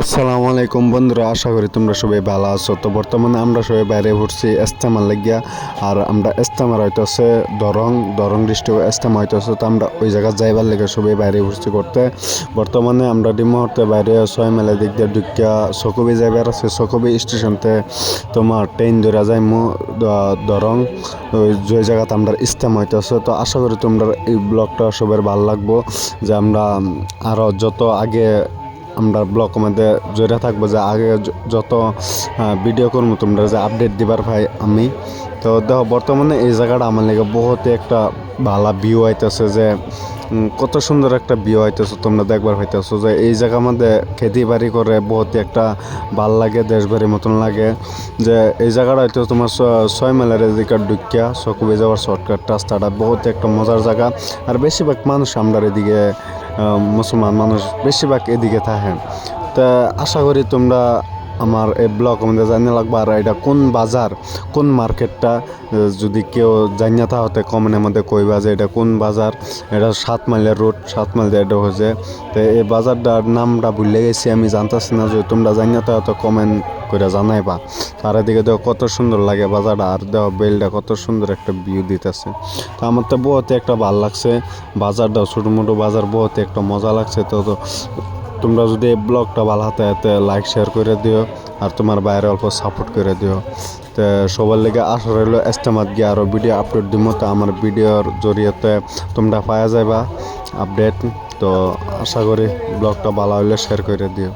আসসালামু আলাইকুম বন্ধুরা, আশা করি তোমরা সবাই ভালো আছো। তো বর্তমানে আমরা সবাই বাইরে ঘুরছি ইস্তেমার লাগিয়া। আর আমরা ইস্তেমার হইতেছে দরং ডিস্ট্রিক্ট ইস্তেমা হইতেছে। তো আমরা ওই জায়গা যাইবার লেগে সবাই বাইরে ঘুরছি করতে। বর্তমানে আমরা ডি মুহূর্তে বাইরে 6 মেলা দিক দিয়ে ঢুকিয়া সকবি যাইবার আছে। সকবি স্টেশনতে তোমার ট্রেন ধরা যায় দরং ওই যে জায়গাতে আমরা ইস্তেমা হইতেছে। তো আশা করি তোমরা এই ব্লগটা সবার ভালো লাগবো, যে আমরা আরও যত আগে আমরা ব্লগ মধ্যে জড়িয়ে থাকবো, যে আগে যত ভিডিও করবো তোমরা যে আপডেট দিবার ভাই আমি। তো দেখো বর্তমানে এই জায়গাটা আমার লেগে বহুত একটা ভালো ভিউ আইতেছে, যে কত সুন্দর একটা ভিউ আইতেছে তোমরা দেখবার হইতেছো। যে এই জায়গার মধ্যে খেতি বাড়ি করে বহুত একটা ভাল লাগে, দেশবাড়ির মতন লাগে। যে এই জায়গাটা হয়তো তোমার 6 মেলার এদিকে ঢুকিয়া সকবে যাওয়ার শর্টকাট রাস্তাটা বহুত একটা মজার জায়গা। আর বেশিরভাগ মানুষ আমরা এদিকে মুসলমান মানুষ বেশিরভাগ এদিকে থাকে। তা আশা করি তোমরা আমার এই ব্লগ আমাদের জানিয়ে লাগবে। আর এটা কোন বাজার, কোন মার্কেটটা যদি কেউ জানিয়ে হতে কমেন্টের মধ্যে কইবা যে এটা কোন বাজার। এটা 7 মাইলের রোড, 7 মাইল দিয়ে এটা হয়েছে। তো এই বাজারটার নামটা ভুলে গেছি আমি, জানতেছি না। যদি তোমরা জানিয়ে হয়তো কমেন্ট করে জানাইবা। তার এদিকে দেখো কত সুন্দর লাগে বাজারটা, আর দেখো বেলটা কত সুন্দর একটা ভিউ দিতেছে। তো আমার তো বহুত একটা ভালো লাগছে বাজারটা, ছোটো মোটো বাজার বহুত একটা মজা লাগছে। তো তোমরা যদি এই ব্লগটা ভালো হাতে হাতে লাইক শেয়ার করে দিও, আর তোমার বাইরে অল্প সাপোর্ট করে দিও। তো সবার লেগে আশা রইল ইস্তেমাত গিয়ে আরও ভিডিও আপলোড দিব। তো আমার ভিডিওর জরিয়তে তোমরা পাওয়া যাবা আপডেট। তো আশা করি ব্লগটা ভালো হলে শেয়ার করে দিও।